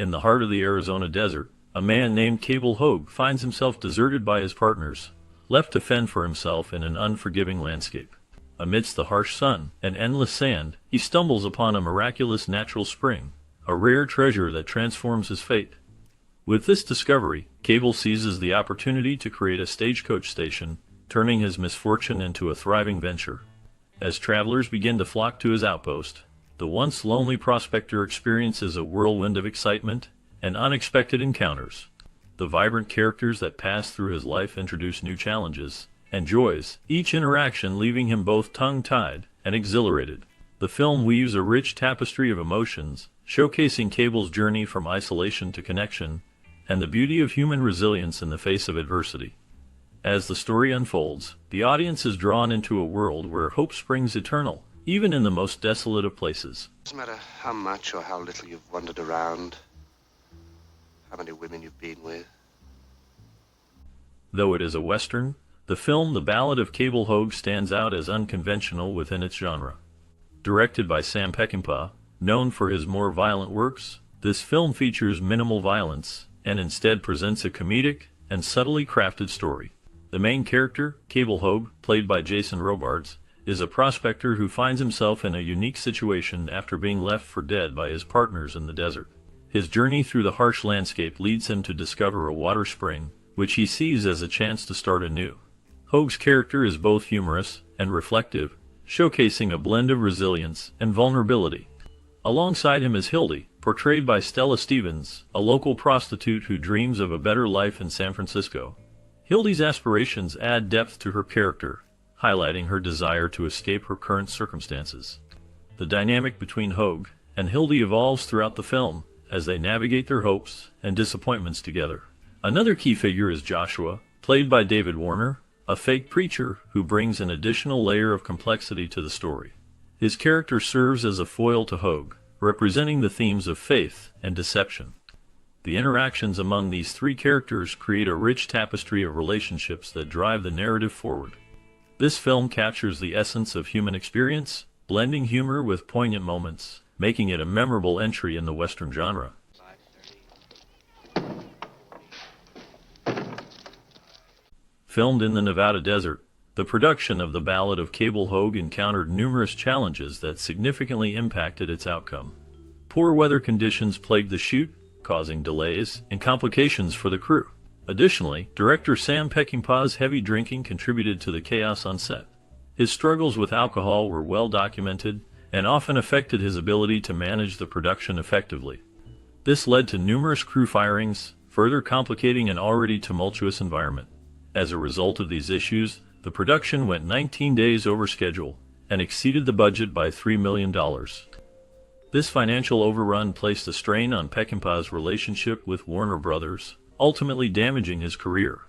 In the heart of the Arizona desert, a man named Cable Hogue finds himself deserted by his partners, left to fend for himself in an unforgiving landscape. Amidst the harsh sun and endless sand, he stumbles upon a miraculous natural spring, a rare treasure that transforms his fate. With this discovery, Cable seizes the opportunity to create a stagecoach station, turning his misfortune into a thriving venture. As travelers begin to flock to his outpost, the once lonely prospector experiences a whirlwind of excitement and unexpected encounters. The vibrant characters that pass through his life introduce new challenges and joys, each interaction leaving him both tongue-tied and exhilarated. The film weaves a rich tapestry of emotions, showcasing Cable's journey from isolation to connection, and the beauty of human resilience in the face of adversity. As the story unfolds, the audience is drawn into a world where hope springs eternal, even in the most desolate of places. Doesn't matter how much or how little you've wandered around, how many women you've been with. Though it is a Western, the film The Ballad of Cable Hogue stands out as unconventional within its genre. Directed by Sam Peckinpah, known for his more violent works, this film features minimal violence and instead presents a comedic and subtly crafted story. The main character, Cable Hogue, played by Jason Robards, is a prospector who finds himself in a unique situation after being left for dead by his partners in the desert. His journey through the harsh landscape leads him to discover a water spring, which he sees as a chance to start anew. Hogue's character is both humorous and reflective, showcasing a blend of resilience and vulnerability. Alongside him is Hildy, portrayed by Stella Stevens, a local prostitute who dreams of a better life in San Francisco. Hildy's aspirations add depth to her character, highlighting her desire to escape her current circumstances. The dynamic between Hogue and Hildy evolves throughout the film as they navigate their hopes and disappointments together. Another key figure is Joshua, played by David Warner, a fake preacher who brings an additional layer of complexity to the story. His character serves as a foil to Hogue, representing the themes of faith and deception. The interactions among these three characters create a rich tapestry of relationships that drive the narrative forward. This film captures the essence of human experience, blending humor with poignant moments, making it a memorable entry in the Western genre. Filmed in the Nevada desert, the production of The Ballad of Cable Hogue encountered numerous challenges that significantly impacted its outcome. Poor weather conditions plagued the shoot, causing delays and complications for the crew. Additionally, director Sam Peckinpah's heavy drinking contributed to the chaos on set. His struggles with alcohol were well documented and often affected his ability to manage the production effectively. This led to numerous crew firings, further complicating an already tumultuous environment. As a result of these issues, the production went 19 days over schedule and exceeded the budget by $3 million. This financial overrun placed a strain on Peckinpah's relationship with Warner Brothers, ultimately damaging his career.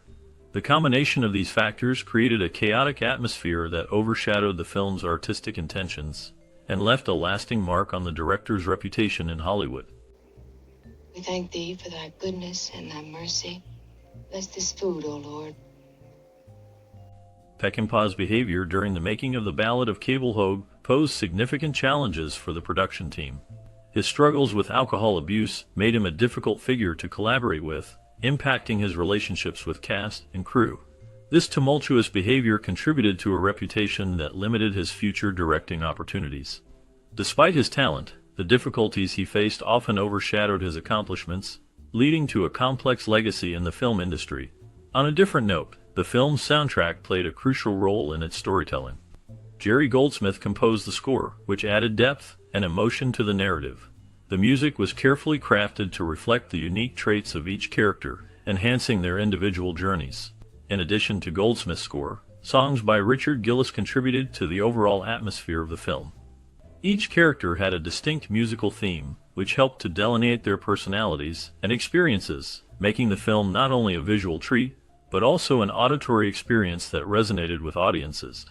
The combination of these factors created a chaotic atmosphere that overshadowed the film's artistic intentions and left a lasting mark on the director's reputation in Hollywood. We thank thee for thy goodness and thy mercy. Bless this food, O Lord. Peckinpah's behavior during the making of The Ballad of Cable Hogue posed significant challenges for the production team. His struggles with alcohol abuse made him a difficult figure to collaborate with, impacting his relationships with cast and crew. This tumultuous behavior contributed to a reputation that limited his future directing opportunities. Despite his talent, the difficulties he faced often overshadowed his accomplishments, leading to a complex legacy in the film industry. On a different note, the film's soundtrack played a crucial role in its storytelling. Jerry Goldsmith composed the score, which added depth and emotion to the narrative. The music was carefully crafted to reflect the unique traits of each character, enhancing their individual journeys. In addition to Goldsmith's score, songs by Richard Gillis contributed to the overall atmosphere of the film. Each character had a distinct musical theme, which helped to delineate their personalities and experiences, making the film not only a visual treat, but also an auditory experience that resonated with audiences.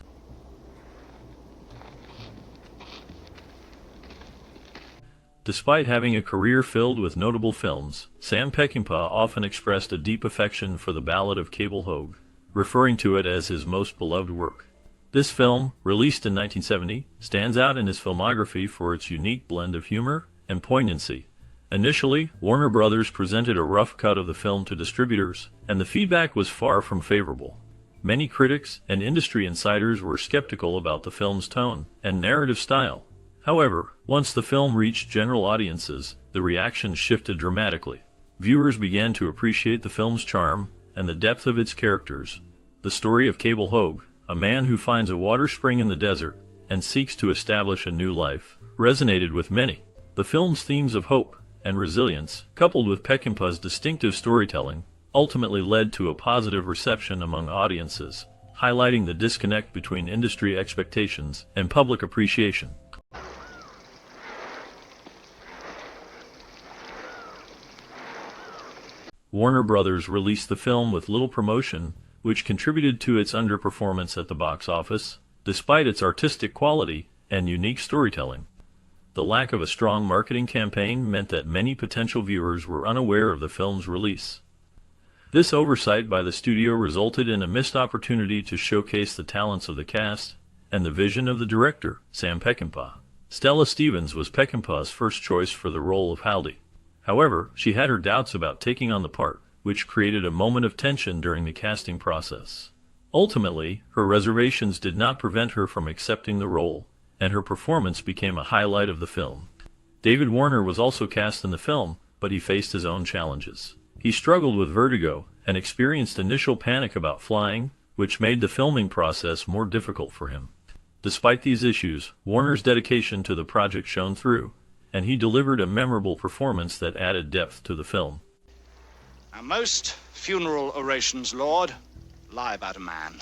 Despite having a career filled with notable films, Sam Peckinpah often expressed a deep affection for The Ballad of Cable Hogue, referring to it as his most beloved work. This film, released in 1970, stands out in his filmography for its unique blend of humor and poignancy, Initially, Warner Brothers presented a rough cut of the film to distributors, and the feedback was far from favorable. Many critics and industry insiders were skeptical about the film's tone and narrative style. However, once the film reached general audiences, the reaction shifted dramatically. Viewers began to appreciate the film's charm and the depth of its characters. The story of Cable Hogue, a man who finds a water spring in the desert and seeks to establish a new life, resonated with many. The film's themes of hope and resilience, coupled with Peckinpah's distinctive storytelling, ultimately led to a positive reception among audiences, highlighting the disconnect between industry expectations and public appreciation. Warner Brothers released the film with little promotion, which contributed to its underperformance at the box office, despite its artistic quality and unique storytelling. The lack of a strong marketing campaign meant that many potential viewers were unaware of the film's release. This oversight by the studio resulted in a missed opportunity to showcase the talents of the cast and the vision of the director, Sam Peckinpah. Stella Stevens was Peckinpah's first choice for the role of Haldy. However, she had her doubts about taking on the part, which created a moment of tension during the casting process. Ultimately, her reservations did not prevent her from accepting the role, and her performance became a highlight of the film. David Warner was also cast in the film, but he faced his own challenges. He struggled with vertigo and experienced initial panic about flying, which made the filming process more difficult for him. Despite these issues, Warner's dedication to the project shone through, and he delivered a memorable performance that added depth to the film. Now, most funeral orations, Lord, lie about a man.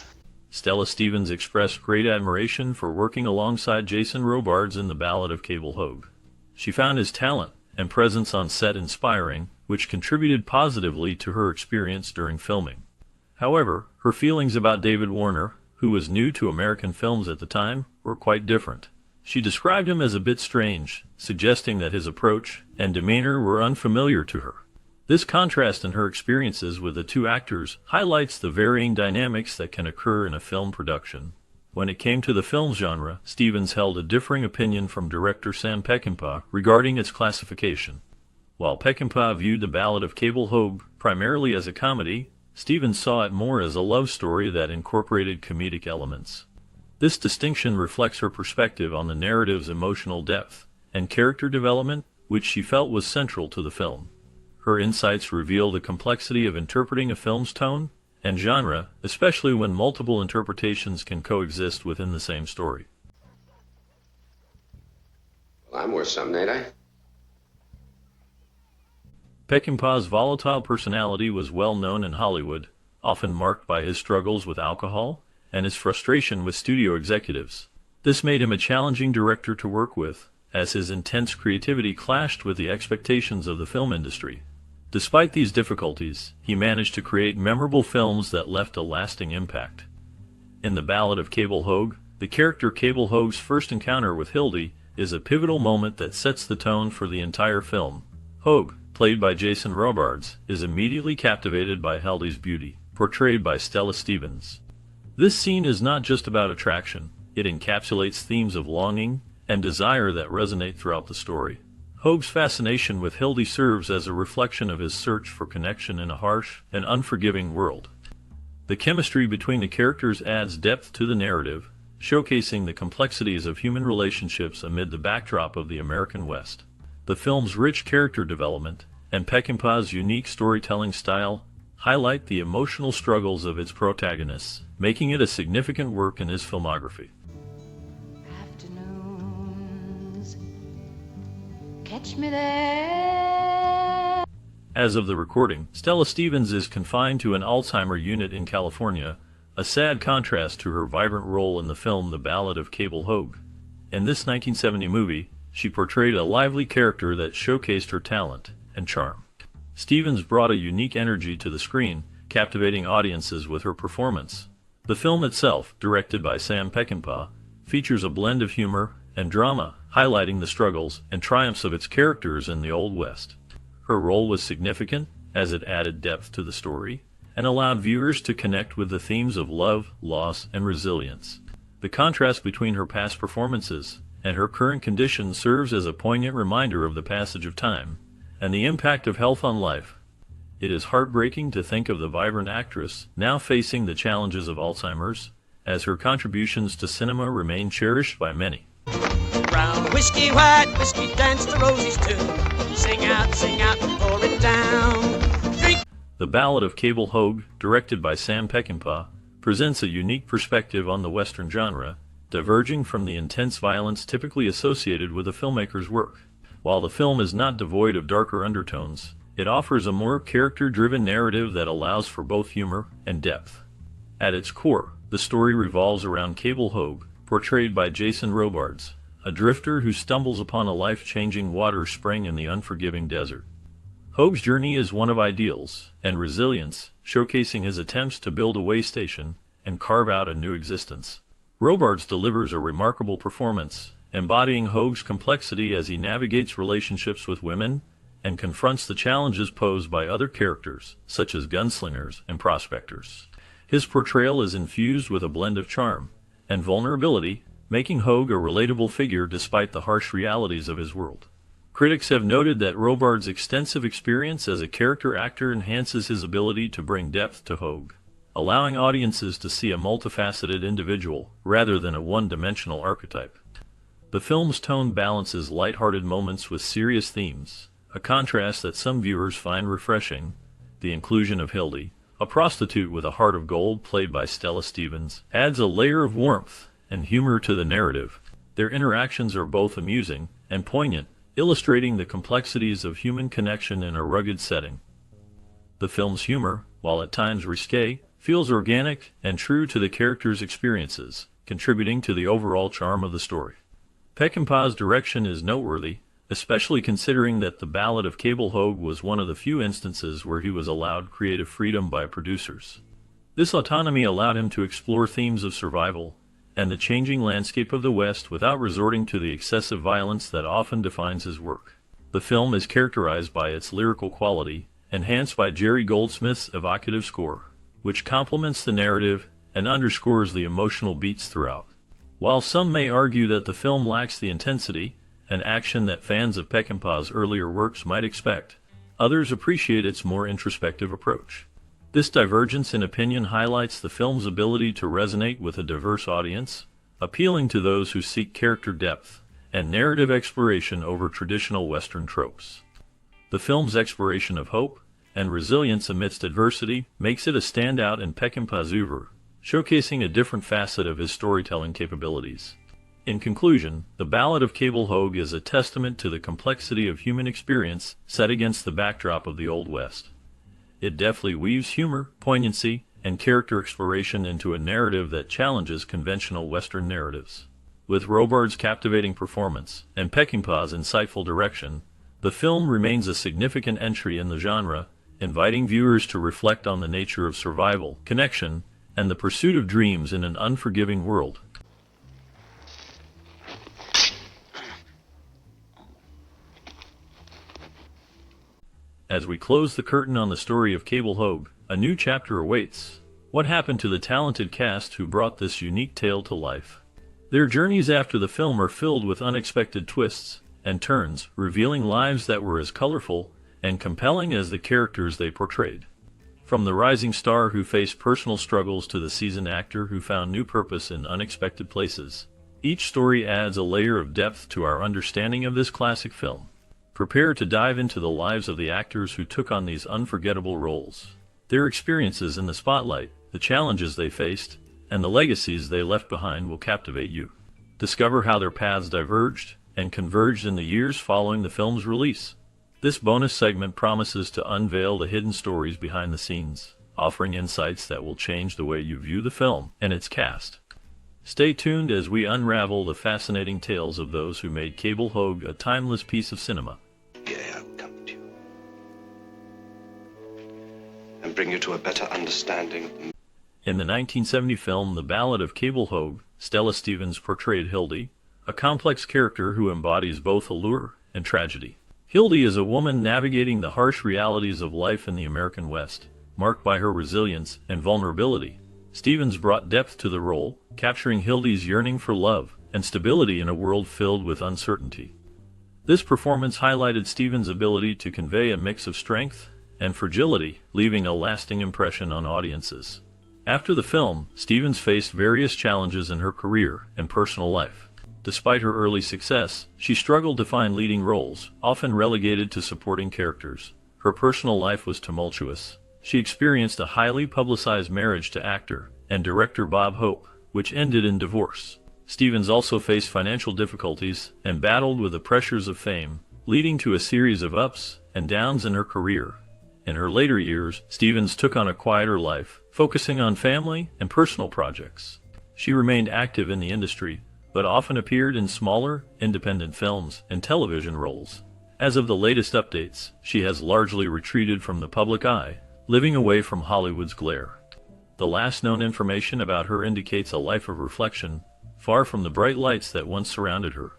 Stella Stevens expressed great admiration for working alongside Jason Robards in The Ballad of Cable Hogue. She found his talent and presence on set inspiring, which contributed positively to her experience during filming. However, her feelings about David Warner, who was new to American films at the time, were quite different. She described him as a bit strange, suggesting that his approach and demeanor were unfamiliar to her. This contrast in her experiences with the two actors highlights the varying dynamics that can occur in a film production. When it came to the film genre, Stevens held a differing opinion from director Sam Peckinpah regarding its classification. While Peckinpah viewed The Ballad of Cable Hogue primarily as a comedy, Stevens saw it more as a love story that incorporated comedic elements. This distinction reflects her perspective on the narrative's emotional depth and character development, which she felt was central to the film. Her insights reveal the complexity of interpreting a film's tone and genre, especially when multiple interpretations can coexist within the same story. Well, I'm worth something, ain't I? Peckinpah's volatile personality was well known in Hollywood, often marked by his struggles with alcohol and his frustration with studio executives. This made him a challenging director to work with, as his intense creativity clashed with the expectations of the film industry. Despite these difficulties, he managed to create memorable films that left a lasting impact. In The Ballad of Cable Hogue, the character Cable Hogue's first encounter with Hildy is a pivotal moment that sets the tone for the entire film. Hogue, played by Jason Robards, is immediately captivated by Hildy's beauty, portrayed by Stella Stevens. This scene is not just about attraction, it encapsulates themes of longing and desire that resonate throughout the story. Hogue's fascination with Hildy serves as a reflection of his search for connection in a harsh and unforgiving world. The chemistry between the characters adds depth to the narrative, showcasing the complexities of human relationships amid the backdrop of the American West. The film's rich character development and Peckinpah's unique storytelling style highlight the emotional struggles of its protagonists, making it a significant work in his filmography. Afternoons, catch me there. As of the recording, Stella Stevens is confined to an Alzheimer's unit in California, a sad contrast to her vibrant role in the film The Ballad of Cable Hogue. In this 1970 movie, she portrayed a lively character that showcased her talent and charm. Stevens brought a unique energy to the screen, captivating audiences with her performance. The film itself, directed by Sam Peckinpah, features a blend of humor and drama, highlighting the struggles and triumphs of its characters in the Old West. Her role was significant, as it added depth to the story and allowed viewers to connect with the themes of love, loss, and resilience. The contrast between her past performances and her current condition serves as a poignant reminder of the passage of time and the impact of health on life. It is heartbreaking to think of the vibrant actress now facing the challenges of Alzheimer's, as her contributions to cinema remain cherished by many. Brown whiskey, white whiskey, dance to Rosie's tune. Sing out, pour it down. Drink. The Ballad of Cable Hogue, directed by Sam Peckinpah, presents a unique perspective on the Western genre, diverging from the intense violence typically associated with a filmmaker's work. While the film is not devoid of darker undertones, it offers a more character-driven narrative that allows for both humor and depth. At its core, the story revolves around Cable Hogue, portrayed by Jason Robards, a drifter who stumbles upon a life-changing water spring in the unforgiving desert. Hogue's journey is one of ideals and resilience, showcasing his attempts to build a way station and carve out a new existence. Robards delivers a remarkable performance, embodying Hogue's complexity as he navigates relationships with women and confronts the challenges posed by other characters, such as gunslingers and prospectors. His portrayal is infused with a blend of charm and vulnerability, making Hogue a relatable figure despite the harsh realities of his world. Critics have noted that Robards' extensive experience as a character actor enhances his ability to bring depth to Hogue, allowing audiences to see a multifaceted individual rather than a one-dimensional archetype. The film's tone balances lighthearted moments with serious themes, a contrast that some viewers find refreshing. The inclusion of Hildy, a prostitute with a heart of gold played by Stella Stevens, adds a layer of warmth and humor to the narrative. Their interactions are both amusing and poignant, illustrating the complexities of human connection in a rugged setting. The film's humor, while at times risque, feels organic and true to the characters' experiences, contributing to the overall charm of the story. Peckinpah's direction is noteworthy, especially considering that The Ballad of Cable Hogue was one of the few instances where he was allowed creative freedom by producers. This autonomy allowed him to explore themes of survival and the changing landscape of the West without resorting to the excessive violence that often defines his work. The film is characterized by its lyrical quality, enhanced by Jerry Goldsmith's evocative score, which complements the narrative and underscores the emotional beats throughout. While some may argue that the film lacks the intensity and action that fans of Peckinpah's earlier works might expect, others appreciate its more introspective approach. This divergence in opinion highlights the film's ability to resonate with a diverse audience, appealing to those who seek character depth and narrative exploration over traditional Western tropes. The film's exploration of hope and resilience amidst adversity makes it a standout in Peckinpah's oeuvre, showcasing a different facet of his storytelling capabilities. In conclusion, The Ballad of Cable Hogue is a testament to the complexity of human experience set against the backdrop of the Old West. It deftly weaves humor, poignancy, and character exploration into a narrative that challenges conventional Western narratives. With Robards' captivating performance and Peckinpah's insightful direction, the film remains a significant entry in the genre, inviting viewers to reflect on the nature of survival, connection, and the pursuit of dreams in an unforgiving world. As we close the curtain on the story of Cable Hogue, a new chapter awaits. What happened to the talented cast who brought this unique tale to life? Their journeys after the film are filled with unexpected twists and turns, revealing lives that were as colorful and compelling as the characters they portrayed. From the rising star who faced personal struggles to the seasoned actor who found new purpose in unexpected places, each story adds a layer of depth to our understanding of this classic film. Prepare to dive into the lives of the actors who took on these unforgettable roles. Their experiences in the spotlight, the challenges they faced, and the legacies they left behind will captivate you. Discover how their paths diverged and converged in the years following the film's release. This bonus segment promises to unveil the hidden stories behind the scenes, offering insights that will change the way you view the film and its cast. Stay tuned as we unravel the fascinating tales of those who made Cable Hogue a timeless piece of cinema. I'll comfort you and bring you to a better understanding. In the 1970 film The Ballad of Cable Hogue, Stella Stevens portrayed Hildy, a complex character who embodies both allure and tragedy. Hildy is a woman navigating the harsh realities of life in the American West, marked by her resilience and vulnerability. Stevens brought depth to the role, capturing Hildy's yearning for love and stability in a world filled with uncertainty. This performance highlighted Stevens' ability to convey a mix of strength and fragility, leaving a lasting impression on audiences. After the film, Stevens faced various challenges in her career and personal life. Despite her early success, she struggled to find leading roles, often relegated to supporting characters. Her personal life was tumultuous. She experienced a highly publicized marriage to actor and director Bob Hope, which ended in divorce. Stevens also faced financial difficulties and battled with the pressures of fame, leading to a series of ups and downs in her career. In her later years, Stevens took on a quieter life, focusing on family and personal projects. She remained active in the industry, but often appeared in smaller, independent films and television roles. As of the latest updates, she has largely retreated from the public eye, living away from Hollywood's glare. The last known information about her indicates a life of reflection, far from the bright lights that once surrounded her.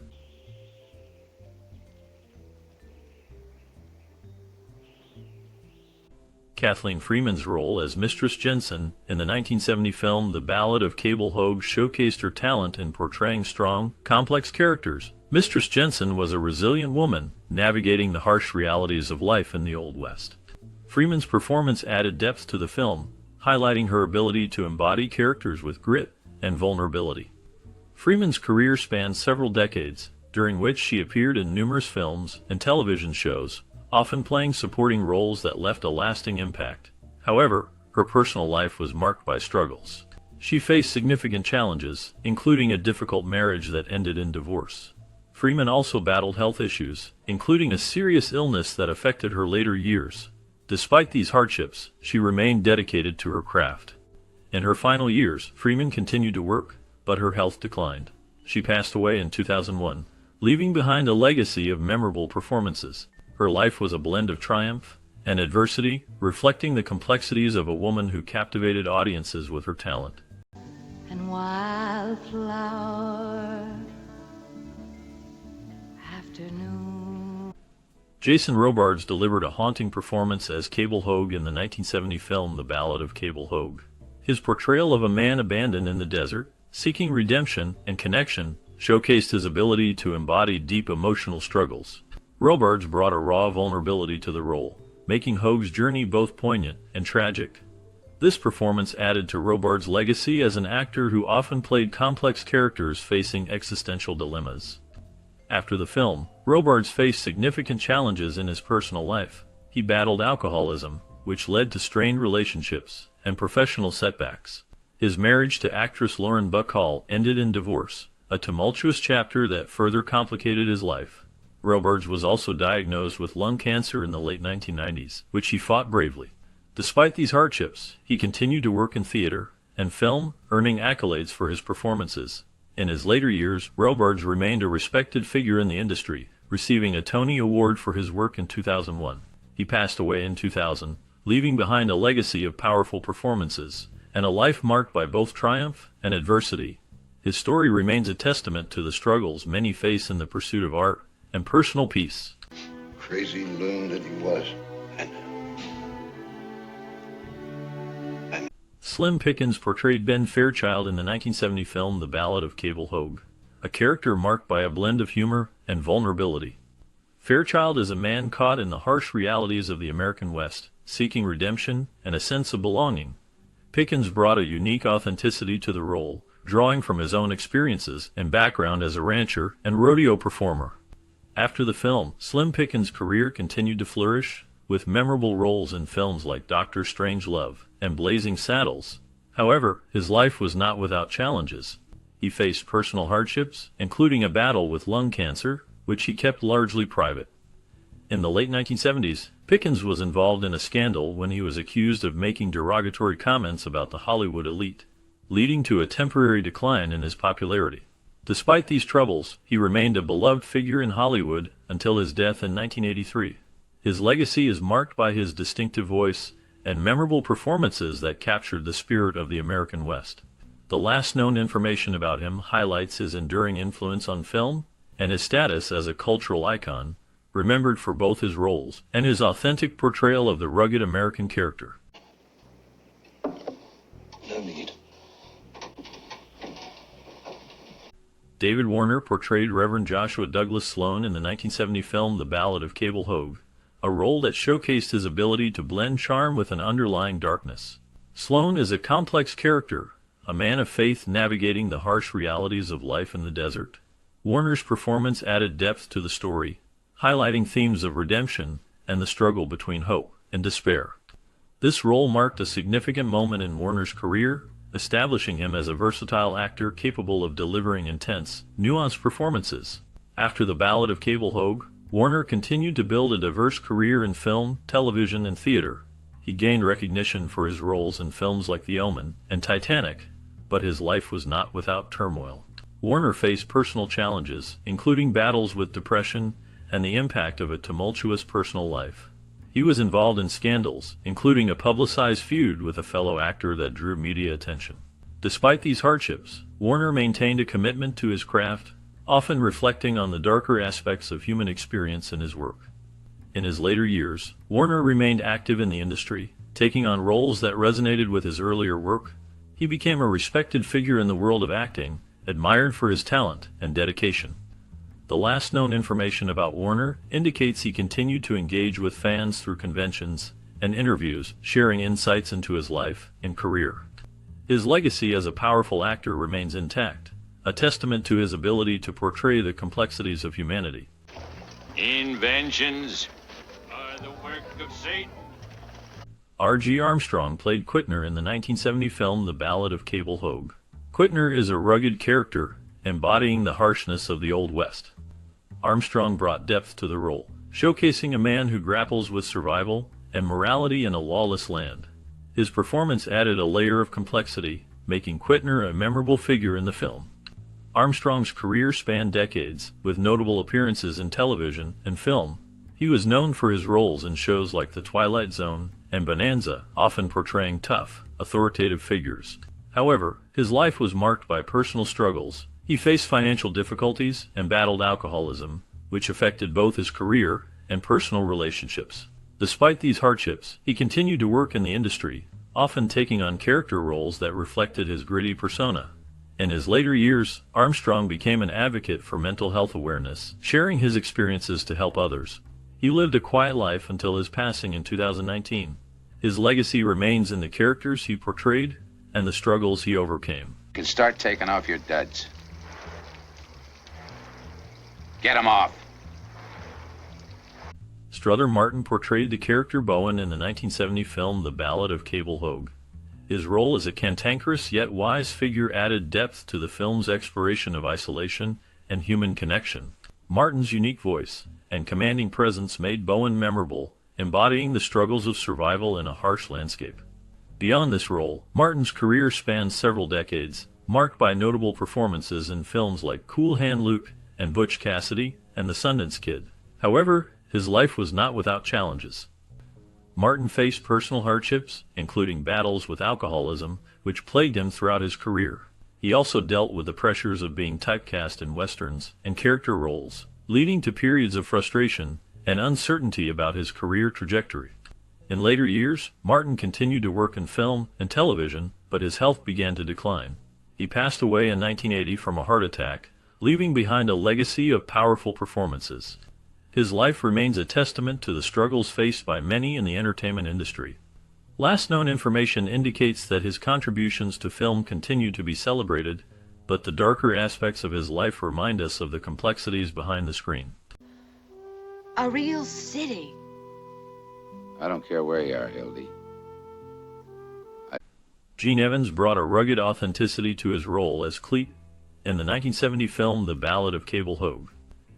Kathleen Freeman's role as Mistress Jensen in the 1970 film The Ballad of Cable Hogue showcased her talent in portraying strong, complex characters. Mistress Jensen was a resilient woman, navigating the harsh realities of life in the Old West. Freeman's performance added depth to the film, highlighting her ability to embody characters with grit and vulnerability. Freeman's career spanned several decades, during which she appeared in numerous films and television shows, often playing supporting roles that left a lasting impact. However, her personal life was marked by struggles. She faced significant challenges, including a difficult marriage that ended in divorce. Freeman also battled health issues, including a serious illness that affected her later years. Despite these hardships, she remained dedicated to her craft. In her final years, Freeman continued to work, but her health declined. She passed away in 2001, leaving behind a legacy of memorable performances. Her life was a blend of triumph and adversity, reflecting the complexities of a woman who captivated audiences with her talent. And wildflower afternoon. Jason Robards delivered a haunting performance as Cable Hogue in the 1970 film The Ballad of Cable Hogue. His portrayal of a man abandoned in the desert, seeking redemption and connection, showcased his ability to embody deep emotional struggles. Robards brought a raw vulnerability to the role, making Hogue's journey both poignant and tragic. This performance added to Robards' legacy as an actor who often played complex characters facing existential dilemmas. After the film, Robards faced significant challenges in his personal life. He battled alcoholism, which led to strained relationships and professional setbacks. His marriage to actress Lauren Bacall ended in divorce, a tumultuous chapter that further complicated his life. Robards was also diagnosed with lung cancer in the late 1990s, which he fought bravely. Despite these hardships, he continued to work in theater and film, earning accolades for his performances. In his later years, Robards remained a respected figure in the industry, receiving a Tony Award for his work in 2001. He passed away in 2000, leaving behind a legacy of powerful performances and a life marked by both triumph and adversity. His story remains a testament to the struggles many face in the pursuit of art and personal peace. Crazy loon that he was. Slim Pickens portrayed Ben Fairchild in the 1970 film The Ballad of Cable Hogue, a character marked by a blend of humor and vulnerability. Fairchild is a man caught in the harsh realities of the American West, seeking redemption and a sense of belonging. Pickens brought a unique authenticity to the role, drawing from his own experiences and background as a rancher and rodeo performer. After the film, Slim Pickens' career continued to flourish, with memorable roles in films like Dr. Strangelove and Blazing Saddles. However, his life was not without challenges. He faced personal hardships, including a battle with lung cancer, which he kept largely private. In the late 1970s, Pickens was involved in a scandal when he was accused of making derogatory comments about the Hollywood elite, leading to a temporary decline in his popularity. Despite these troubles, he remained a beloved figure in Hollywood until his death in 1983. His legacy is marked by his distinctive voice and memorable performances that captured the spirit of the American West. The last known information about him highlights his enduring influence on film and his status as a cultural icon, remembered for both his roles and his authentic portrayal of the rugged American character. No need. David Warner portrayed Reverend Joshua Douglas Sloan in the 1970 film The Ballad of Cable Hogue, a role that showcased his ability to blend charm with an underlying darkness. Sloan is a complex character, a man of faith navigating the harsh realities of life in the desert. Warner's performance added depth to the story, highlighting themes of redemption and the struggle between hope and despair. This role marked a significant moment in Warner's career, establishing him as a versatile actor capable of delivering intense, nuanced performances. After The Ballad of Cable Hogue, Warner continued to build a diverse career in film, television, and theater. He gained recognition for his roles in films like The Omen and Titanic, but his life was not without turmoil. Warner faced personal challenges, including battles with depression and the impact of a tumultuous personal life. He was involved in scandals, including a publicized feud with a fellow actor that drew media attention. Despite these hardships, Warner maintained a commitment to his craft, often reflecting on the darker aspects of human experience in his work. In his later years, Warner remained active in the industry, taking on roles that resonated with his earlier work. He became a respected figure in the world of acting, admired for his talent and dedication. The last known information about Warner indicates he continued to engage with fans through conventions and interviews, sharing insights into his life and career. His legacy as a powerful actor remains intact, a testament to his ability to portray the complexities of humanity. Inventions are the work of Satan. R.G. Armstrong played Quitner in the 1970 film The Ballad of Cable Hogue. Quitner is a rugged character, embodying the harshness of the Old West. Armstrong brought depth to the role, showcasing a man who grapples with survival and morality in a lawless land. His performance added a layer of complexity, making Quitner a memorable figure in the film. Armstrong's career spanned decades, with notable appearances in television and film. He was known for his roles in shows like The Twilight Zone and Bonanza, often portraying tough, authoritative figures. However, his life was marked by personal struggles. He faced financial difficulties and battled alcoholism, which affected both his career and personal relationships. Despite these hardships, he continued to work in the industry, often taking on character roles that reflected his gritty persona. In his later years, Armstrong became an advocate for mental health awareness, sharing his experiences to help others. He lived a quiet life until his passing in 2019. His legacy remains in the characters he portrayed and the struggles he overcame. You can start taking off your duds. Get 'em off. Strother Martin portrayed the character Bowen in the 1970 film The Ballad of Cable Hogue. His role as a cantankerous yet wise figure added depth to the film's exploration of isolation and human connection. Martin's unique voice and commanding presence made Bowen memorable, embodying the struggles of survival in a harsh landscape. Beyond this role, Martin's career spanned several decades, marked by notable performances in films like Cool Hand Luke and Butch Cassidy and The Sundance Kid. However, his life was not without challenges. Martin faced personal hardships, including battles with alcoholism, which plagued him throughout his career. He also dealt with the pressures of being typecast in westerns and character roles, leading to periods of frustration and uncertainty about his career trajectory. In later years, Martin continued to work in film and television, but his health began to decline. He passed away in 1980 from a heart attack, leaving behind a legacy of powerful performances. His life remains a testament to the struggles faced by many in the entertainment industry. Last known information indicates that his contributions to film continue to be celebrated, but the darker aspects of his life remind us of the complexities behind the screen. A real city. I don't care where you are, Hildy. Gene Evans brought a rugged authenticity to his role as Cleet in the 1970 film The Ballad of Cable Hogue.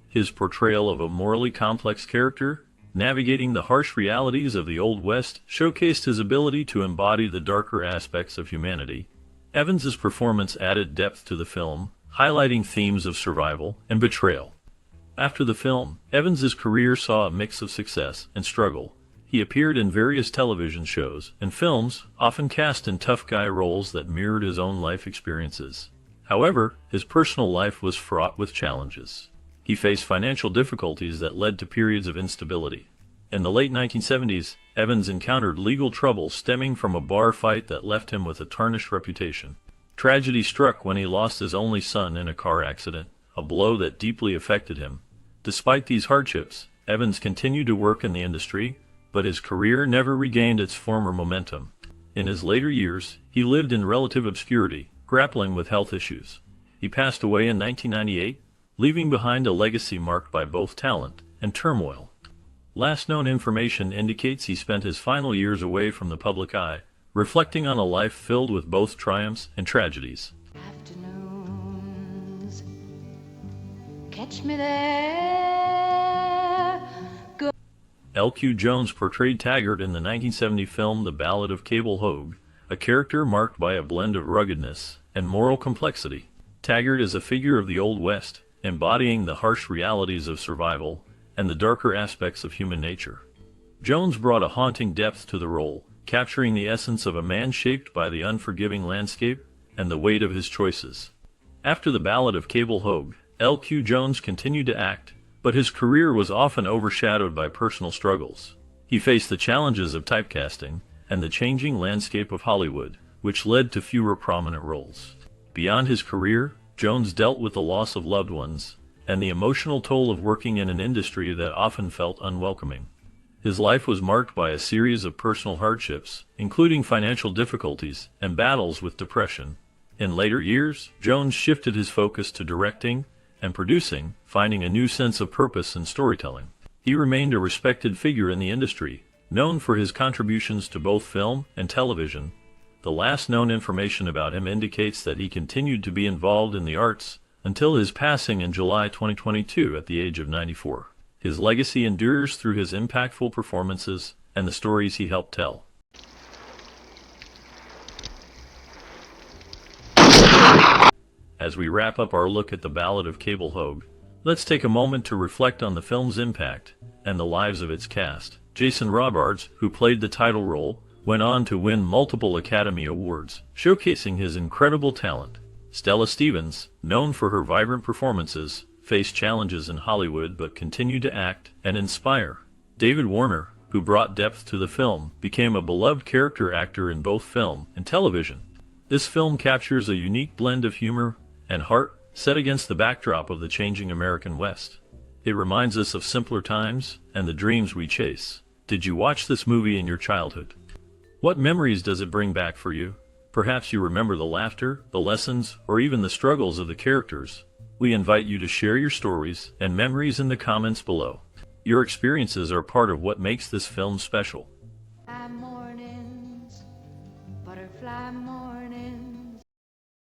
His portrayal of a morally complex character, navigating the harsh realities of the Old West, showcased his ability to embody the darker aspects of humanity. Evans's performance added depth to the film, highlighting themes of survival and betrayal. After the film, Evans's career saw a mix of success and struggle. He appeared in various television shows and films, often cast in tough guy roles that mirrored his own life experiences. However, his personal life was fraught with challenges. He faced financial difficulties that led to periods of instability. In the late 1970s, Evans encountered legal trouble stemming from a bar fight that left him with a tarnished reputation. Tragedy struck when he lost his only son in a car accident, a blow that deeply affected him. Despite these hardships, Evans continued to work in the industry, but his career never regained its former momentum. In his later years, he lived in relative obscurity, grappling with health issues. He passed away in 1998, leaving behind a legacy marked by both talent and turmoil. Last known information indicates he spent his final years away from the public eye, reflecting on a life filled with both triumphs and tragedies. Afternoons, catch me there. L.Q. Jones portrayed Taggart in the 1970 film The Ballad of Cable Hogue, a character marked by a blend of ruggedness and moral complexity. Taggart is a figure of the Old West, embodying the harsh realities of survival and the darker aspects of human nature. Jones brought a haunting depth to the role, capturing the essence of a man shaped by the unforgiving landscape and the weight of his choices. After The Ballad of Cable Hogue, L.Q. Jones continued to act, but his career was often overshadowed by personal struggles. He faced the challenges of typecasting and the changing landscape of Hollywood, which led to fewer prominent roles. Beyond his career, Jones dealt with the loss of loved ones and the emotional toll of working in an industry that often felt unwelcoming. His life was marked by a series of personal hardships, including financial difficulties and battles with depression. In later years, Jones shifted his focus to directing and producing, finding a new sense of purpose in storytelling. He remained a respected figure in the industry, known for his contributions to both film and television. The last known information about him indicates that he continued to be involved in the arts until his passing in July 2022 at the age of 94. His legacy endures through his impactful performances and the stories he helped tell. As we wrap up our look at The Ballad of Cable Hogue, let's take a moment to reflect on the film's impact and the lives of its cast. Jason Robards, who played the title role, went on to win multiple Academy Awards, showcasing his incredible talent. Stella Stevens, known for her vibrant performances, faced challenges in Hollywood but continued to act and inspire. David Warner, who brought depth to the film, became a beloved character actor in both film and television. This film captures a unique blend of humor and heart, set against the backdrop of the changing American West. It reminds us of simpler times and the dreams we chase. Did you watch this movie in your childhood? What memories does it bring back for you? Perhaps you remember the laughter, the lessons, or even the struggles of the characters. We invite you to share your stories and memories in the comments below. Your experiences are part of what makes this film special.